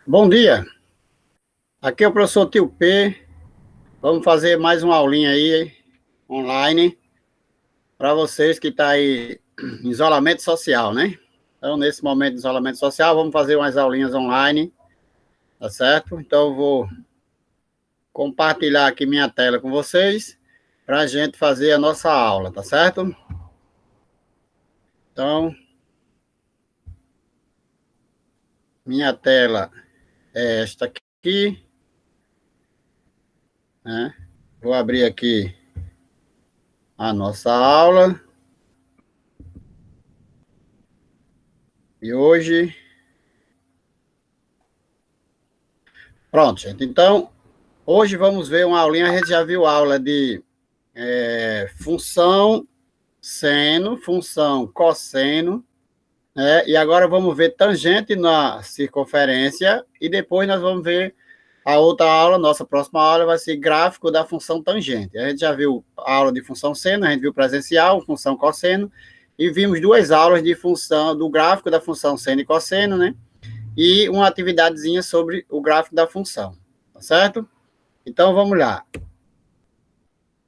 Bom dia, aqui é o professor Tio P. Vamos fazer mais uma aulinha aí online para vocês que estão aí em isolamento social, né? Então, nesse momento de isolamento social, vamos fazer umas aulinhas online, tá certo? Então, eu vou compartilhar aqui minha tela com vocês para a gente fazer a nossa aula, tá certo? Então, minha tela é esta aqui, né? Vou abrir aqui a nossa aula de hoje. Pronto, gente. Então, hoje vamos ver uma aulinha, a gente já viu aula de função seno, função cosseno, né? E agora vamos ver tangente na circunferência e depois nós vamos ver a outra aula, nossa próxima aula vai ser gráfico da função tangente. A gente já viu a aula de função seno, a gente viu presencial, função cosseno, e vimos duas aulas de função, do gráfico da função seno e cosseno, né? E uma atividadezinha sobre o gráfico da função, tá certo? Então vamos lá.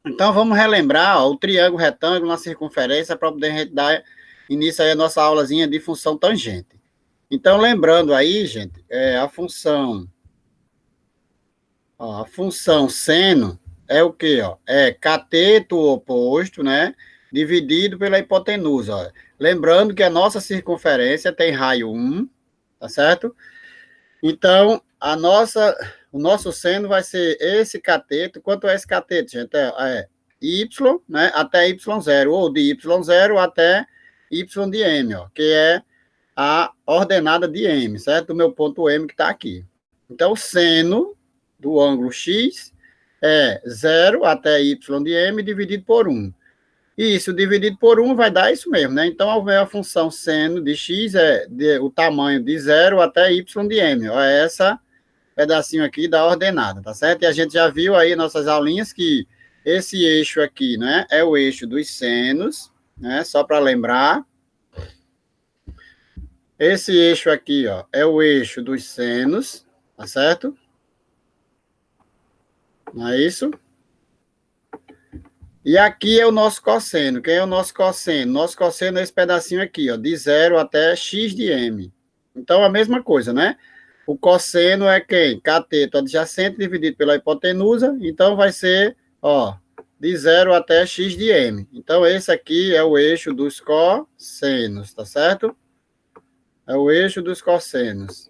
Então, vamos relembrar ó, o triângulo retângulo na circunferência para poder dar início aí a nossa aulazinha de função tangente. Então, lembrando aí, gente, a função seno é o quê? Ó? É cateto oposto, né? Dividido pela hipotenusa. Ó. Lembrando que a nossa circunferência tem raio 1, tá certo? Então, o nosso seno vai ser esse cateto. Quanto é esse cateto, gente? Y, né, até y0, ou de y0 até y de m, ó, que é a ordenada de m, certo? Do meu ponto M que está aqui. Então, o seno do ângulo x é 0 até y de m dividido por 1. E isso dividido por 1 vai dar isso mesmo, né? Então, a função seno de x o tamanho de 0 até y de m. Ó, é essa pedacinho aqui da ordenada, tá certo? E a gente já viu aí nossas aulinhas que esse eixo aqui, né, é o eixo dos senos, né? Só para lembrar. Esse eixo aqui, ó, é o eixo dos senos, tá certo? Não é isso? E aqui é o nosso cosseno. Quem é o nosso cosseno? Nosso cosseno é esse pedacinho aqui, ó, de 0 até x de m. Então, a mesma coisa, né? O cosseno é quem? Cateto adjacente dividido pela hipotenusa. Então, vai ser, ó, de 0 até x de m. Então, esse aqui é o eixo dos cossenos, tá certo? É o eixo dos cossenos.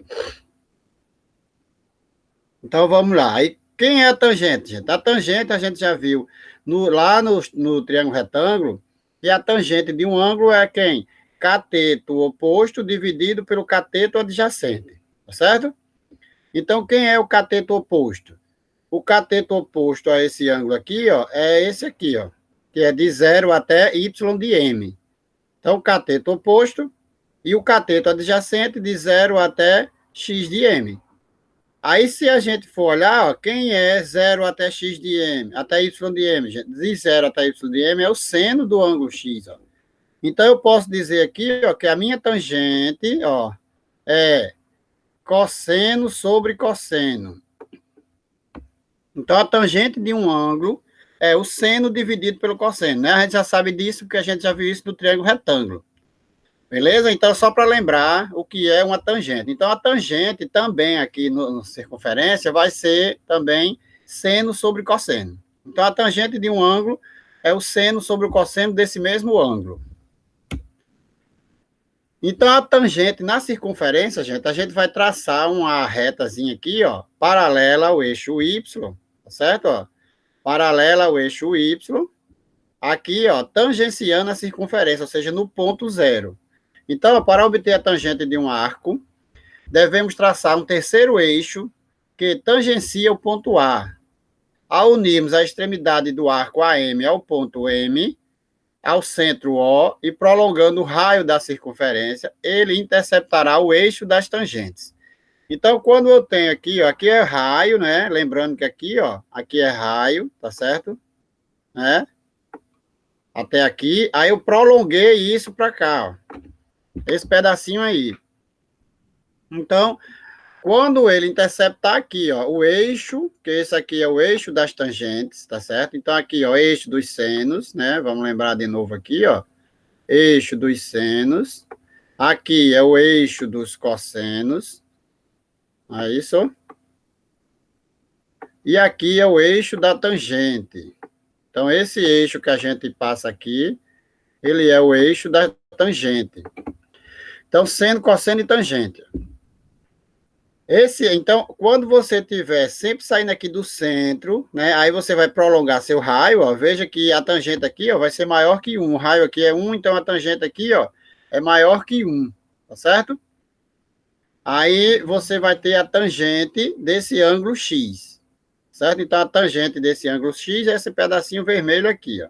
Então, vamos lá. Aí, quem é a tangente, gente? A tangente a gente já viu lá no triângulo retângulo, e a tangente de um ângulo é quem? Cateto oposto dividido pelo cateto adjacente, tá certo? Então, quem é o cateto oposto? O cateto oposto a esse ângulo aqui, ó, é esse aqui, ó, que é de 0 até y de m. Então, o cateto oposto e o cateto adjacente de 0 até x de m. Aí, se a gente for olhar, ó, quem é 0 até x de m, até y de m, gente, de 0 até y de m é o seno do ângulo x, ó. Então, eu posso dizer aqui, ó, que a minha tangente, ó, é cosseno sobre cosseno. Então, a tangente de um ângulo é o seno dividido pelo cosseno, né? A gente já sabe disso, porque a gente já viu isso no triângulo retângulo. Beleza? Então, só para lembrar o que é uma tangente. Então, a tangente também aqui no circunferência vai ser também seno sobre cosseno. Então, a tangente de um ângulo é o seno sobre o cosseno desse mesmo ângulo. Então, a tangente na circunferência, gente, a gente vai traçar uma retazinha aqui, ó, paralela ao eixo Y, tá certo? Ó? Paralela ao eixo Y, aqui, ó, tangenciando a circunferência, ou seja, no ponto zero. Então, para obter a tangente de um arco, devemos traçar um terceiro eixo que tangencia o ponto A. Ao unirmos a extremidade do arco AM ao ponto M, ao centro O, e prolongando o raio da circunferência, ele interceptará o eixo das tangentes. Então, quando eu tenho aqui, ó, aqui é raio, né? Lembrando que aqui é raio, tá certo? Né? Até aqui, aí eu prolonguei isso para cá, ó, esse pedacinho aí. Então, Quando ele interceptar aqui, ó, o eixo, que esse aqui é o eixo das tangentes, tá certo? Então, aqui, ó, eixo dos senos, né? Vamos lembrar de novo aqui, ó. Eixo dos senos. Aqui é o eixo dos cossenos. É isso. E aqui é o eixo da tangente. Então, esse eixo que a gente passa aqui, ele é o eixo da tangente. Então, seno, cosseno e tangente. Então, quando você tiver sempre saindo aqui do centro, né? Aí você vai prolongar seu raio, ó. Veja que a tangente aqui, ó, vai ser maior que 1. O raio aqui é 1, então a tangente aqui, ó, é maior que 1, tá certo? Aí você vai ter a tangente desse ângulo X, certo? Então, a tangente desse ângulo X é esse pedacinho vermelho aqui, ó,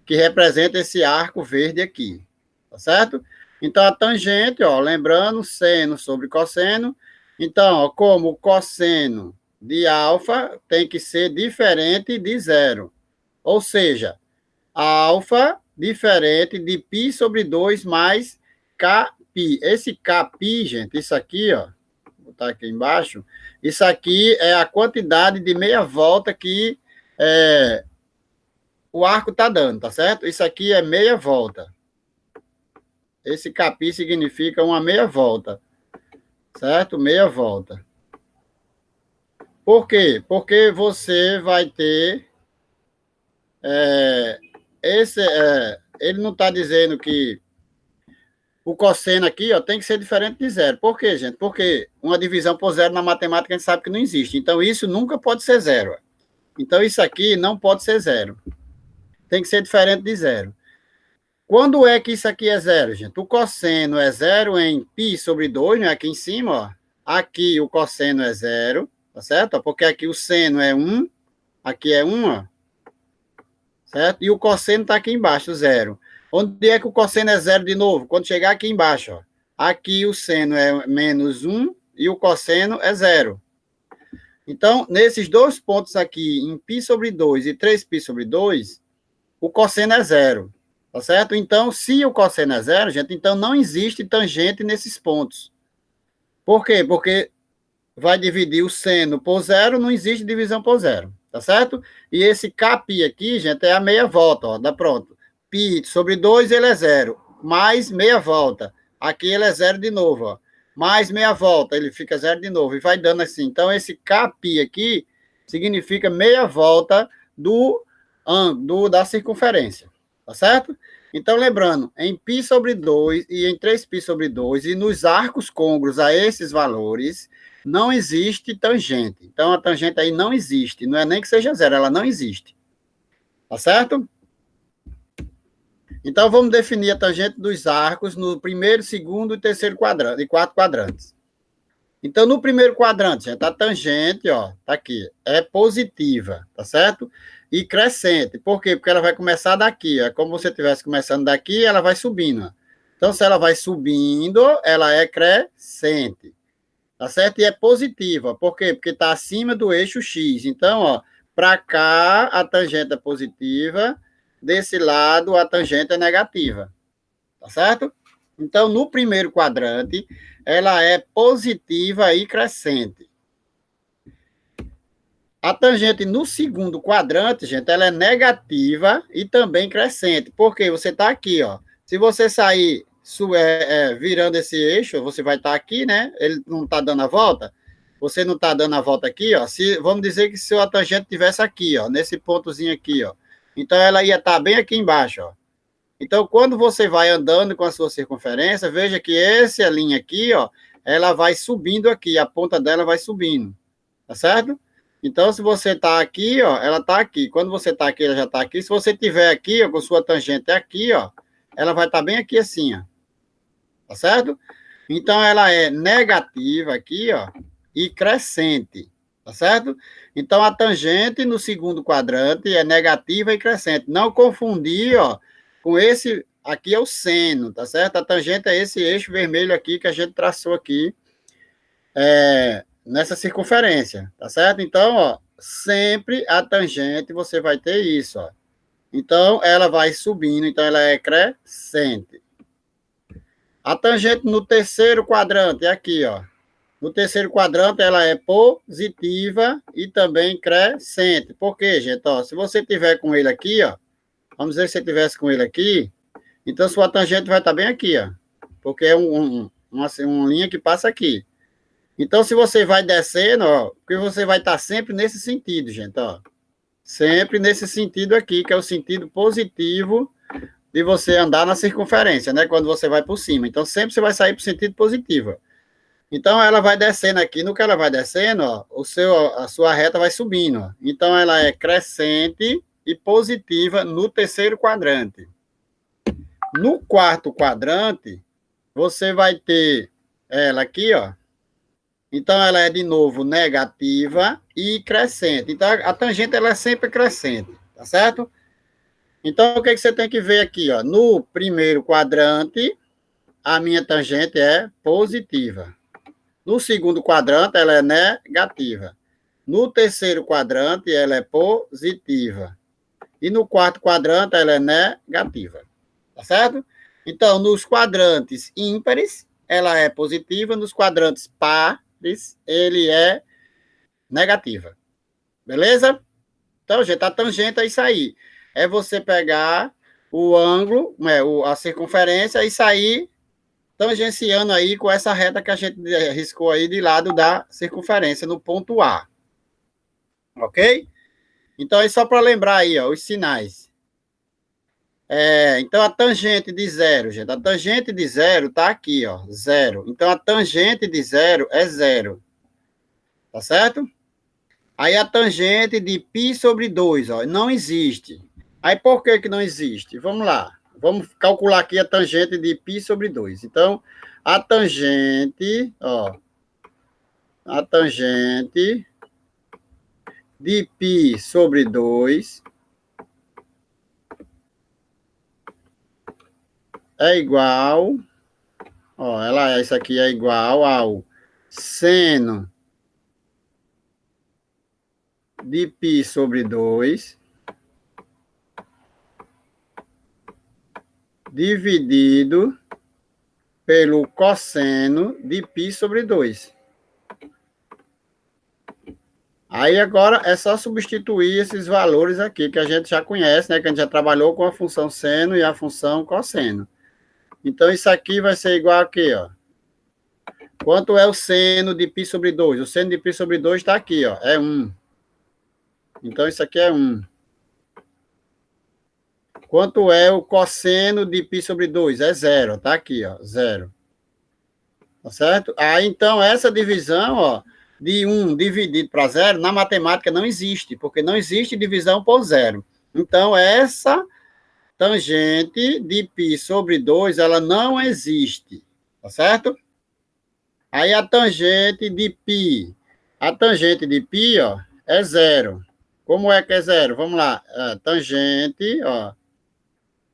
que representa esse arco verde aqui, tá certo? Então, a tangente, ó, lembrando, seno sobre cosseno. Então, ó, como o cosseno de alfa tem que ser diferente de zero. Ou seja, alfa diferente de π sobre 2 mais kπ. Esse kπ, gente, isso aqui, ó, vou botar aqui embaixo, isso aqui é a quantidade de meia volta que o arco está dando, tá certo? Isso aqui é meia volta. Esse kπ significa uma meia volta, certo? Meia volta. Por quê? Porque você vai ter ele não está dizendo que o cosseno aqui, ó, tem que ser diferente de zero. Por quê, gente? Porque uma divisão por zero na matemática a gente sabe que não existe. Então, isso nunca pode ser zero. Então, isso aqui não pode ser zero. Tem que ser diferente de zero. Quando é que isso aqui é zero, gente? O cosseno é zero em π sobre 2, né? Aqui em cima, ó. Aqui o cosseno é zero, tá certo? Porque aqui o seno é 1, aqui é 1, ó. Certo? E o cosseno está aqui embaixo, zero. Onde é que o cosseno é zero de novo? Quando chegar aqui embaixo, ó. Aqui o seno é menos 1 e o cosseno é zero. Então, nesses dois pontos aqui, em π sobre 2 e 3π sobre 2, o cosseno é zero. Tá certo? Então, se o cosseno é zero, gente, então não existe tangente nesses pontos. Por quê? Porque vai dividir o seno por zero, não existe divisão por zero. Tá certo? E esse kπ aqui, gente, é a meia volta, ó, dá pronto. Π sobre 2, ele é zero. Mais meia volta. Aqui ele é zero de novo, ó. Mais meia volta, ele fica zero de novo. E vai dando assim. Então, esse kπ aqui significa meia volta da circunferência. Tá certo? Então, lembrando, em π sobre 2 e em 3π sobre 2, e nos arcos côngruos a esses valores, não existe tangente. Então, a tangente aí não existe. Não é nem que seja zero, ela não existe. Tá certo? Então, vamos definir a tangente dos arcos no primeiro, segundo e terceiro quadrante, e quatro quadrantes. Então, no primeiro quadrante, gente, a tangente, ó, tá aqui, é positiva, tá certo? E crescente. Por quê? Porque ela vai começar daqui, ó. Como você estivesse começando daqui, ela vai subindo. Ó. Então, se ela vai subindo, ela é crescente. Tá certo? E é positiva. Por quê? Porque está acima do eixo X. Então, ó, para cá a tangente é positiva, desse lado a tangente é negativa. Tá certo? Então, no primeiro quadrante, ela é positiva e crescente. A tangente no segundo quadrante, gente, ela é negativa e também crescente. Porque você está aqui, ó. Se você sair virando esse eixo, você vai estar aqui, né? Ele não está dando a volta. Você não está dando a volta aqui, ó. Vamos dizer que se a tangente estivesse aqui, ó, nesse pontozinho aqui, ó. Então, ela ia estar bem aqui embaixo, ó. Então, quando você vai andando com a sua circunferência, veja que essa linha aqui, ó, ela vai subindo aqui, a ponta dela vai subindo, tá certo? Então, se você está aqui, ó, ela está aqui. Quando você está aqui, ela já está aqui. Se você estiver aqui, ó, com sua tangente aqui, ó, ela vai estar bem aqui assim, ó. Tá certo? Então, ela é negativa aqui, ó, e crescente. Tá certo? Então, a tangente no segundo quadrante é negativa e crescente. Não confundir, ó, com esse aqui é o seno, tá certo? A tangente é esse eixo vermelho aqui que a gente traçou aqui nessa circunferência, tá certo? Então, ó, sempre a tangente você vai ter isso, ó. Então, ela vai subindo, então ela é crescente. A tangente no terceiro quadrante é aqui, ó. No terceiro quadrante, ela é positiva e também crescente. Por quê, gente? Ó, se você tiver com ele aqui, ó, vamos dizer que você tivesse com ele aqui, então sua tangente vai estar bem aqui, ó, porque é uma linha que passa aqui. Então, se você vai descendo, ó, porque você vai estar sempre nesse sentido, gente, ó. Sempre nesse sentido aqui, que é o sentido positivo de você andar na circunferência, né? Quando você vai por cima. Então, sempre você vai sair para o sentido positivo. Então, ela vai descendo aqui. No que ela vai descendo, ó, a sua reta vai subindo. Ó. Então, ela é crescente e positiva no terceiro quadrante. No quarto quadrante, você vai ter ela aqui, ó. Então, ela é, de novo, negativa e crescente. Então, a tangente ela é sempre crescente, tá certo? Então, o que, que você tem que ver aqui? Ó? No primeiro quadrante, a minha tangente é positiva. No segundo quadrante, ela é negativa. No terceiro quadrante, ela é positiva. E no quarto quadrante, ela é negativa. Tá certo? Então, nos quadrantes ímpares, ela é positiva. Nos quadrantes pares, ele é negativa. Beleza? Então, gente, a tangente é isso aí. É você pegar o ângulo, a circunferência e sair tangenciando aí com essa reta que a gente riscou aí de lado da circunferência, no ponto A. Ok? Então, é só para lembrar aí, ó, os sinais. Então, a tangente de zero, gente. A tangente de zero está aqui, ó, zero. Então, a tangente de zero é zero. Tá certo? Aí a tangente de π sobre 2, ó, não existe. Aí por que que não existe? Vamos lá. Vamos calcular aqui a tangente de π sobre 2. Então, a tangente, ó, a tangente de π sobre 2 é igual, ó, isso aqui é igual ao seno de π sobre 2 dividido pelo cosseno de π sobre 2. Aí agora é só substituir esses valores aqui que a gente já conhece, né? Que a gente já trabalhou com a função seno e a função cosseno. Então isso aqui vai ser igual a quê, ó? Quanto é o seno de π sobre 2? O seno de π sobre 2 está aqui, ó, é 1. Então isso aqui é 1. Quanto é o cosseno de π sobre 2? É 0, tá aqui, ó, 0. Tá certo? Aí então essa divisão, ó, de 1 dividido para 0, na matemática não existe, porque não existe divisão por 0. Então, essa tangente de π sobre 2, ela não existe, tá certo? Aí a tangente de π, ó, é 0. Como é que é 0? Vamos lá, tangente, ó,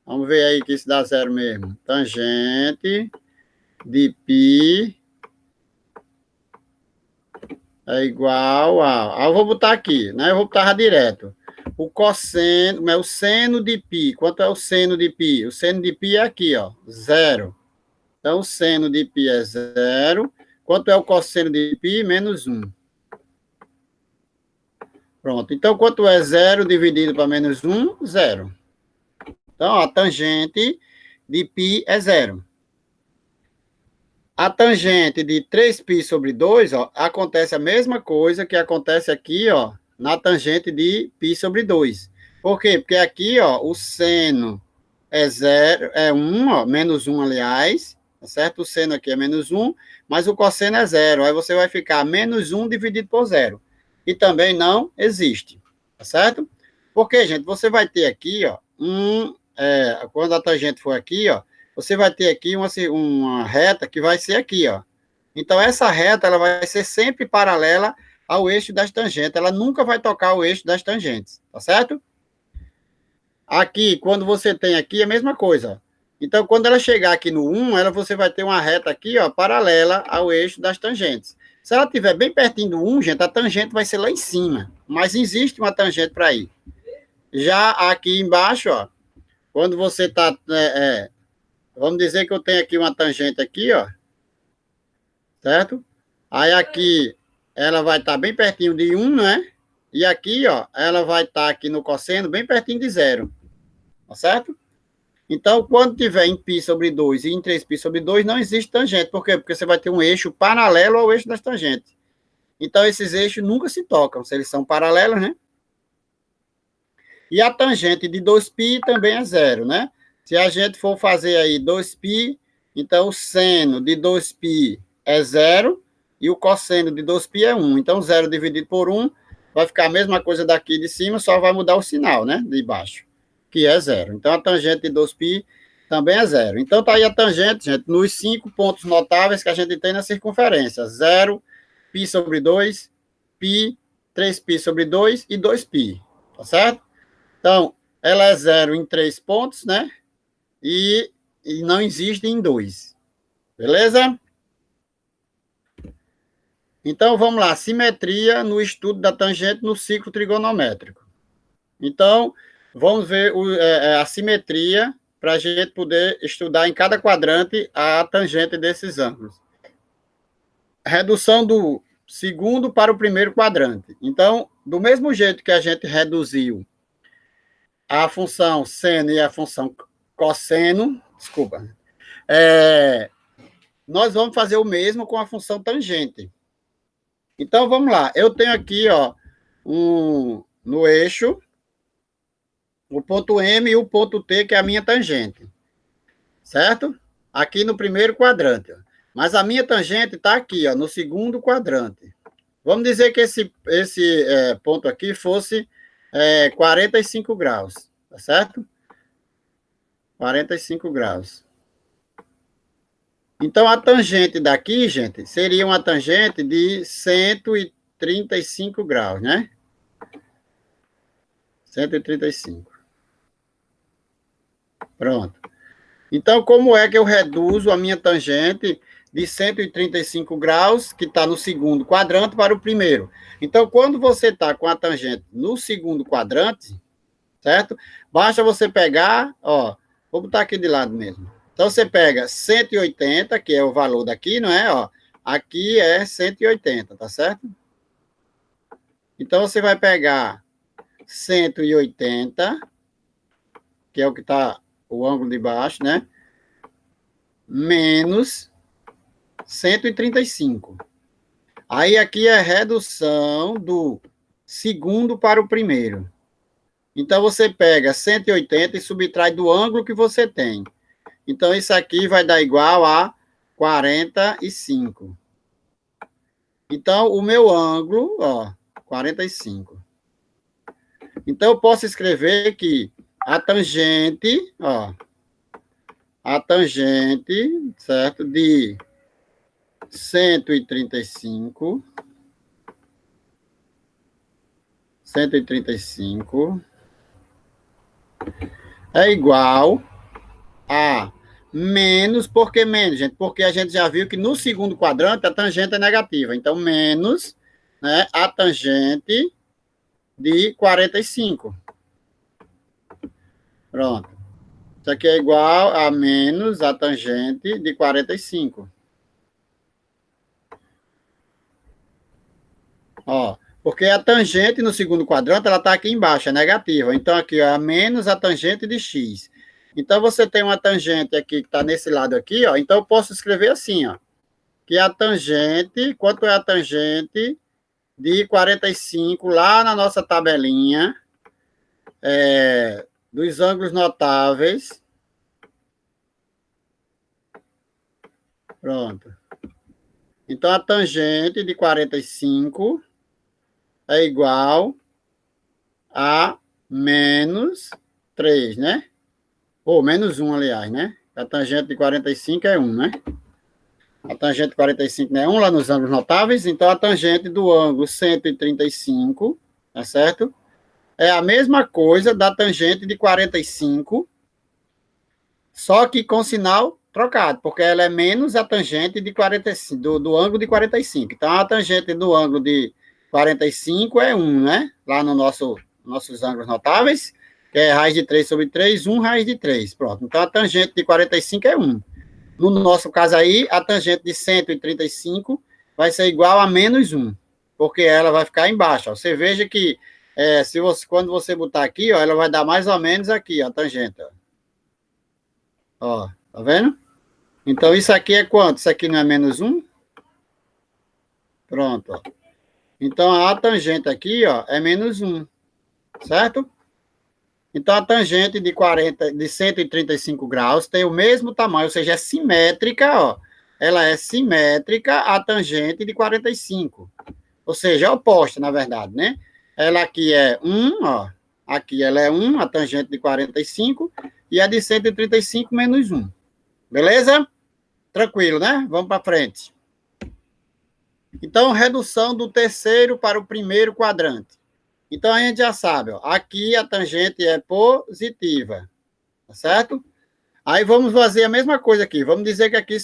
vamos ver aí que isso dá 0 mesmo. Tangente de π é igual a... Eu vou botar aqui, né? Eu vou botar direto. O cosseno, o seno de π. Quanto é o seno de π? O seno de π é aqui, ó, 0. Então, o seno de π é 0. Quanto é o cosseno de π? Menos 1. Pronto. Então, quanto é 0 dividido para menos 1? 0. Então, a tangente de π é 0. A tangente de 3π sobre 2, ó, acontece a mesma coisa que acontece aqui, ó, na tangente de π sobre 2. Por quê? Porque aqui, ó, o seno é 0, é 1, ó, menos 1, aliás, tá certo? O seno aqui é menos 1, mas o cosseno é 0. Aí você vai ficar menos 1 dividido por 0. E também não existe, tá certo? Porque, gente, você vai ter aqui, ó, quando a tangente for aqui, ó, você vai ter aqui uma reta que vai ser aqui, ó. Então, essa reta, ela vai ser sempre paralela ao eixo das tangentes. Ela nunca vai tocar o eixo das tangentes, tá certo? Aqui, quando você tem aqui, é a mesma coisa. Então, quando ela chegar aqui no 1, você vai ter uma reta aqui, ó, paralela ao eixo das tangentes. Se ela estiver bem pertinho do 1, gente, a tangente vai ser lá em cima. Mas existe uma tangente para ir. Já aqui embaixo, ó, quando você está... vamos dizer que eu tenho aqui uma tangente aqui, ó, certo? Aí aqui ela vai estar bem pertinho de 1, né? E aqui, ó, ela vai estar aqui no cosseno bem pertinho de 0. Tá certo? Então, quando tiver em π sobre 2 e em 3π sobre 2, não existe tangente. Por quê? Porque você vai ter um eixo paralelo ao eixo das tangentes. Então, esses eixos nunca se tocam, se eles são paralelos, né? E a tangente de 2π também é 0, né? Se a gente for fazer aí 2π, então o seno de 2π é 0 e o cosseno de 2π é 1. Então, 0 dividido por 1 vai ficar a mesma coisa daqui de cima, só vai mudar o sinal, né? De baixo, que é 0. Então, a tangente de 2π também é 0. Então, tá aí a tangente, gente, nos 5 pontos notáveis que a gente tem na circunferência. 0, π sobre 2, π, 3π sobre 2 e 2π. Tá certo? Então, ela é 0 em 3 pontos, né? E não existe em 2. Beleza? Então, vamos lá. Simetria no estudo da tangente no ciclo trigonométrico. Então, vamos ver a simetria para a gente poder estudar em cada quadrante a tangente desses ângulos. Redução do segundo para o primeiro quadrante. Então, do mesmo jeito que a gente reduziu a função seno e a função cosseno, desculpa, nós vamos fazer o mesmo com a função tangente. Então, vamos lá. Eu tenho aqui, ó, no eixo, o ponto M e o ponto T, que é a minha tangente. Certo? Aqui no primeiro quadrante. Ó. Mas a minha tangente está aqui, ó, no segundo quadrante. Vamos dizer que esse ponto aqui fosse 45 graus. Tá certo? 45 graus. Então, a tangente daqui, gente, seria uma tangente de 135 graus, né? 135. Pronto. Então, como é que eu reduzo a minha tangente de 135 graus, que está no segundo quadrante, para o primeiro? Então, quando você está com a tangente no segundo quadrante, certo? Basta você pegar, ó, vou botar aqui de lado mesmo. Então, você pega 180, que é o valor daqui, não é? Ó, aqui é 180, tá certo? Então, você vai pegar 180, que é o que está o ângulo de baixo, né? Menos 135. Aí, aqui é a redução do segundo para o primeiro. Então, você pega 180 e subtrai do ângulo que você tem. Então, isso aqui vai dar igual a 45. Então, o meu ângulo, ó, 45. Então, eu posso escrever que a tangente, ó, a tangente, certo, de 135 é igual a menos, por que menos, gente? Porque a gente já viu que no segundo quadrante a tangente é negativa. Então, menos, né, a tangente de 45. Pronto. Isso aqui é igual a menos a tangente de 45. Ó, porque a tangente no segundo quadrante, ela está aqui embaixo, é negativa. Então, aqui, ó, a menos a tangente de x. Então, você tem uma tangente aqui que está nesse lado aqui, ó. Então, eu posso escrever assim, ó. Que a tangente, quanto é a tangente de 45 lá na nossa tabelinha dos ângulos notáveis. Pronto. Então, a tangente de 45 é igual a menos 3, né? Ou menos 1, aliás, né? A tangente de 45 é 1, né? A tangente de 45 não é 1 lá nos ângulos notáveis, então a tangente do ângulo 135, tá certo? É a mesma coisa da tangente de 45, só que com sinal trocado, porque ela é menos a tangente de 45, do ângulo de 45. Então, a tangente do ângulo de 45 é 1, né? Lá no nossos ângulos notáveis, que é raiz de 3 sobre 3, 1 raiz de 3. Pronto. Então, a tangente de 45 é 1. No nosso caso aí, a tangente de 135 vai ser igual a menos 1, porque ela vai ficar embaixo. Ó. Você veja que se você, quando você botar aqui, ó, ela vai dar mais ou menos aqui, ó, a tangente. Ó, tá vendo? Então, isso aqui é quanto? Isso aqui não é menos 1? Pronto, ó. Então, a tangente aqui, ó, é menos 1, certo? Então, a tangente de 135 graus tem o mesmo tamanho, ou seja, é simétrica, ó. Ela é simétrica à tangente de 45. Ou seja, é oposta, na verdade, né? Ela aqui é 1, ó. Aqui ela é 1, a tangente de 45, e a de 135 menos 1. Beleza? Tranquilo, né? Vamos para frente. Então, redução do terceiro para o primeiro quadrante. Então, a gente já sabe, ó, aqui a tangente é positiva, tá certo? Aí vamos fazer a mesma coisa aqui. Vamos dizer que aqui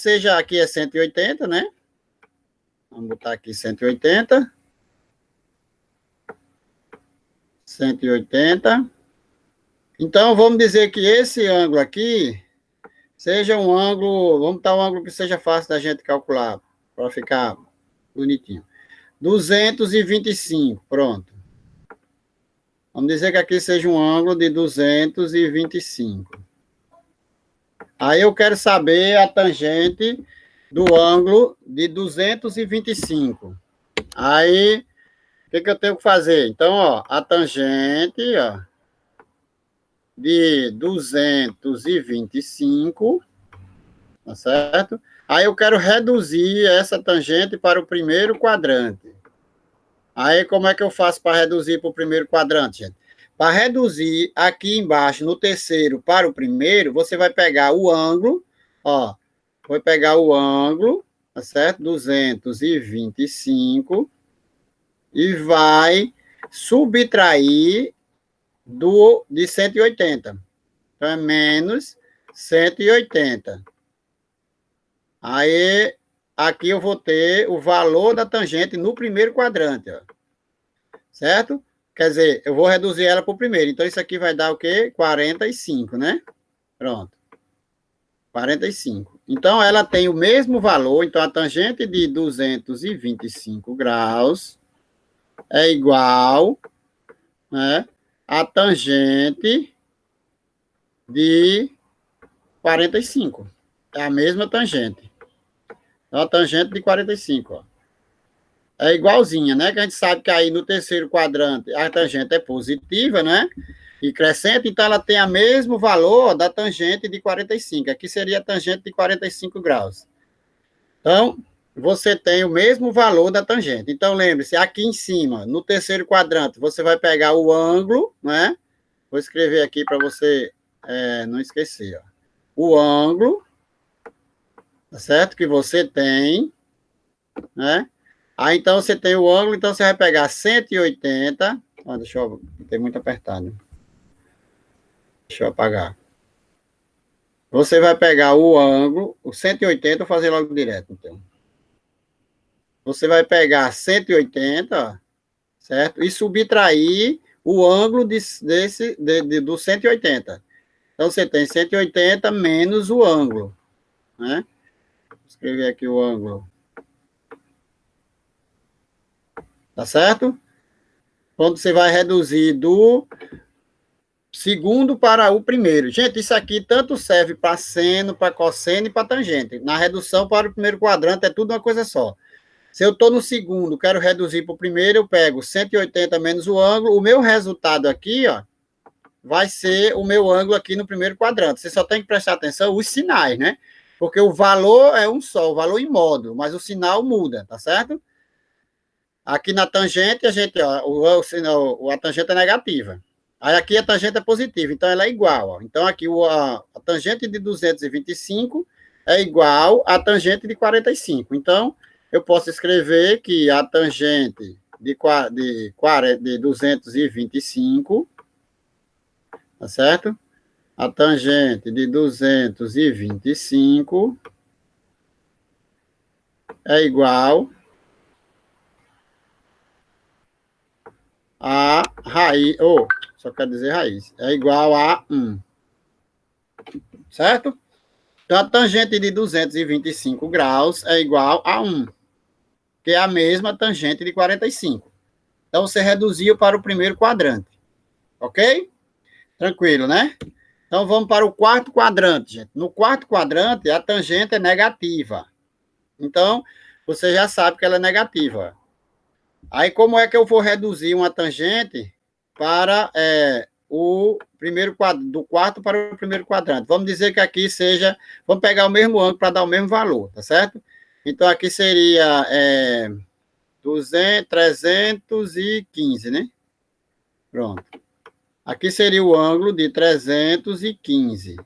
é 180, né? Vamos botar aqui 180. 180. Então, vamos dizer que esse ângulo aqui seja um ângulo, vamos botar um ângulo que seja fácil da gente calcular, para ficar bonitinho. 225, pronto. Vamos dizer que aqui seja um ângulo de 225. Aí eu quero saber a tangente do ângulo de 225. Aí, o que eu tenho que fazer? Então, ó, a tangente, ó, de 225, tá certo? Aí eu quero reduzir essa tangente para o primeiro quadrante. Aí, como é que eu faço para reduzir para o primeiro quadrante, gente? Para reduzir aqui embaixo, no terceiro para o primeiro, você vai pegar o ângulo, ó, vai pegar o ângulo, tá certo? 225, e vai subtrair de 180. Então, é menos 180. Aí, aqui eu vou ter o valor da tangente no primeiro quadrante, ó. Certo? Quer dizer, eu vou reduzir ela para o primeiro. Então, isso aqui vai dar o quê? 45, né? Pronto. 45. Então, ela tem o mesmo valor. Então, a tangente de 225 graus é igual, né, a tangente de 45. É a mesma tangente. Então, a tangente de 45, ó. É igualzinha, né? Que a gente sabe que aí no terceiro quadrante a tangente é positiva, né? E crescente, então ela tem o mesmo valor da tangente de 45. Aqui seria a tangente de 45 graus. Então, você tem o mesmo valor da tangente. Então, lembre-se, aqui em cima, no terceiro quadrante, você vai pegar o ângulo, né? Vou escrever aqui para você não esquecer, ó. O ângulo, tá certo? Que você tem, né? Aí, então, você tem o ângulo, então você vai pegar 180. Ó, deixa eu... Tem muito apertado. Deixa eu apagar. Você vai pegar o ângulo, o 180, vou fazer logo direto, então. Você vai pegar 180, certo? E subtrair o ângulo do 180. Então, você tem 180 menos o ângulo, né? Vou escrever aqui o ângulo. Tá certo? Quando você vai reduzir do segundo para o primeiro. Gente, isso aqui tanto serve para seno, para cosseno e para tangente. Na redução para o primeiro quadrante é tudo uma coisa só. Se eu estou no segundo, quero reduzir para o primeiro, eu pego 180 menos o ângulo. O meu resultado aqui, ó, vai ser o meu ângulo aqui no primeiro quadrante. Você só tem que prestar atenção os sinais, né? Porque o valor é um só, o valor em módulo, mas o sinal muda, tá certo? Aqui na tangente, a gente, ó, a tangente é negativa. Aí aqui a tangente é positiva, então ela é igual. Ó. Então aqui a tangente de 225 é igual à tangente de 45. Então, eu posso escrever que a tangente de 225, tá certo? A tangente de 225 é igual a raiz, só quer dizer raiz, é igual a 1. Certo? Então, a tangente de 225 graus é igual a 1. que é a mesma tangente de 45. Então, você reduziu para o primeiro quadrante. Ok? Tranquilo, né? Então, vamos para o quarto quadrante, gente. No quarto quadrante, a tangente é negativa. Então, você já sabe que ela é negativa. Aí, como é que eu vou reduzir uma tangente para o primeiro quadrante, do quarto para o primeiro quadrante? Vamos dizer que aqui seja, vamos pegar o mesmo ângulo para dar o mesmo valor, tá certo? Então, aqui seria 315, né? Pronto. Aqui seria o ângulo de 315.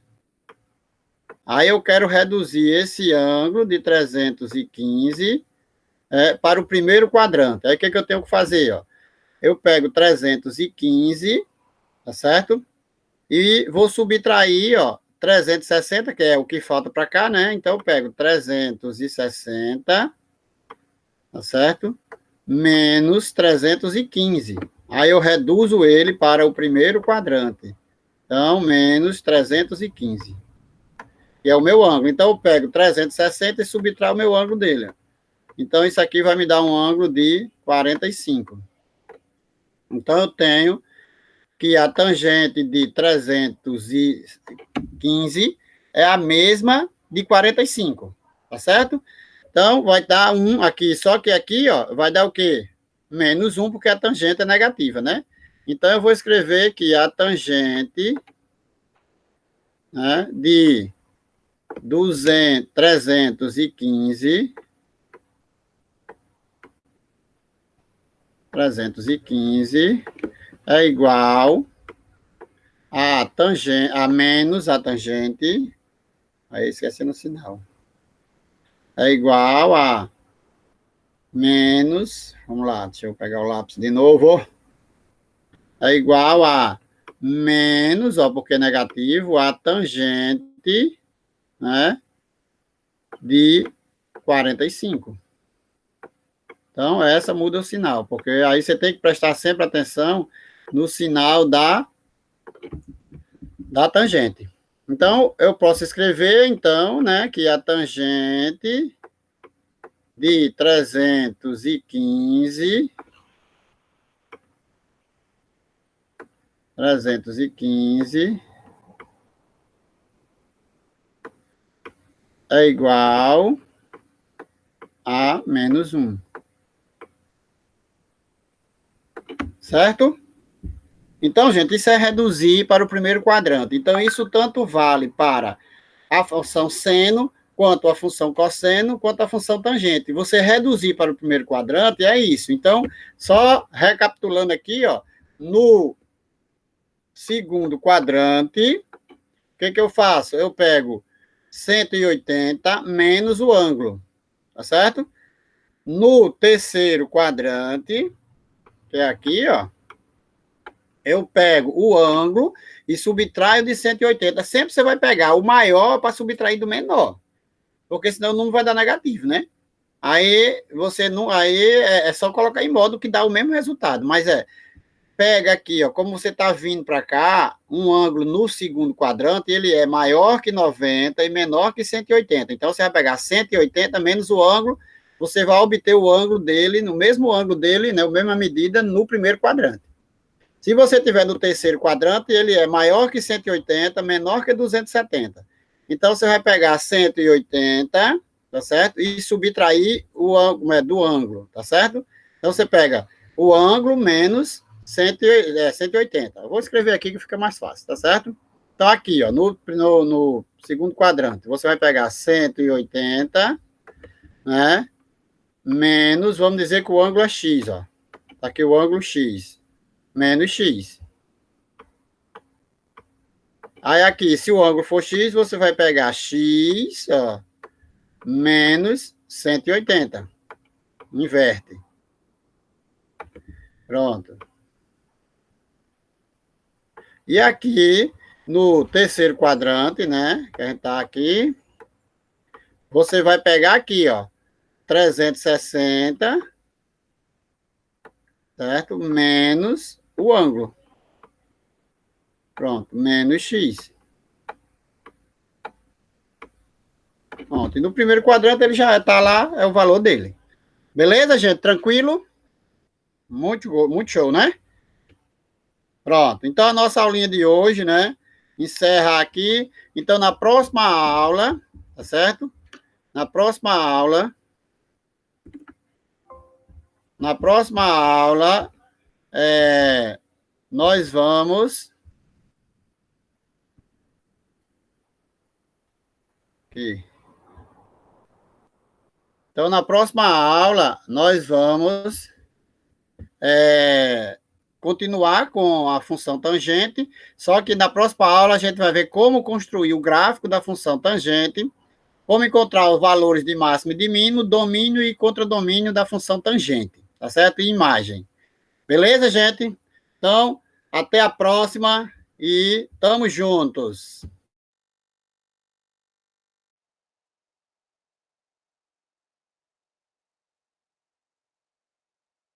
Aí eu quero reduzir esse ângulo de 315 para o primeiro quadrante. Aí o que eu tenho que fazer? Ó? Eu pego 315, tá certo? E vou subtrair, ó, 360, que é o que falta para cá, né? Então eu pego 360, tá certo? Menos 315. Aí eu reduzo ele para o primeiro quadrante. Então, menos 315. Que é o meu ângulo. Então, eu pego 360 e subtraio o meu ângulo dele. Então, isso aqui vai me dar um ângulo de 45. Então, eu tenho que a tangente de 315 é a mesma de 45. Tá certo? Então, vai dar 1 aqui. Só que aqui, ó, vai dar o quê? Menos 1, porque a tangente é negativa, né? Então, eu vou escrever que a tangente, né, de 315 é igual a tangente, a menos a tangente, aí esquecendo o sinal, é igual a menos, vamos lá, deixa eu pegar o lápis de novo, é igual a menos, ó, porque é negativo, a tangente, né, de 45. Então, essa muda o sinal, porque aí você tem que prestar sempre atenção no sinal da tangente. Então, eu posso escrever, então, né, que a tangente de 315 é igual a menos 1. Certo? Então, gente, isso é reduzir para o primeiro quadrante. Então, isso tanto vale para a função seno, quanto a função cosseno, quanto a função tangente. Você reduzir para o primeiro quadrante é isso. Então, só recapitulando aqui, ó, no segundo quadrante, o que eu faço? Eu pego 180 menos o ângulo, tá certo? No terceiro quadrante, que é aqui, ó, eu pego o ângulo e subtraio de 180. Sempre você vai pegar o maior para subtrair do menor, porque senão não vai dar negativo, né? Aí você não, aí é só colocar em modo que dá o mesmo resultado, mas pega aqui, ó, como você está vindo para cá, um ângulo no segundo quadrante, ele é maior que 90 e menor que 180. Então, você vai pegar 180 menos o ângulo, você vai obter o ângulo dele, no mesmo ângulo dele, né, a mesma medida no primeiro quadrante. Se você tiver no terceiro quadrante, ele é maior que 180, menor que 270. Então, você vai pegar 180, tá certo? E subtrair o ângulo, do ângulo, tá certo? Então, você pega o ângulo menos 180. Eu vou escrever aqui que fica mais fácil, tá certo? Então, aqui, ó, no segundo quadrante, você vai pegar 180, né? Menos, vamos dizer que o ângulo é x, ó. Tá aqui o ângulo x. Menos x. Aí aqui, se o ângulo for x, você vai pegar x, ó, menos 180. Inverte. Pronto. E aqui, no terceiro quadrante, né, que a gente tá aqui, você vai pegar aqui, ó, 360, certo? Menos o ângulo. Pronto, menos x. Pronto, e no primeiro quadrante ele já está lá, é o valor dele. Beleza, gente? Tranquilo? Muito show, né? Pronto. Então, a nossa aulinha de hoje, né? Encerra aqui. Então, na próxima aula, tá certo? Na próxima aula, nós vamos. Aqui. Então, na próxima aula, nós vamos continuar com a função tangente, só que na próxima aula a gente vai ver como construir o gráfico da função tangente, como encontrar os valores de máximo e de mínimo, domínio e contradomínio da função tangente, tá certo? E imagem. Beleza, gente? Então, até a próxima e tamo juntos.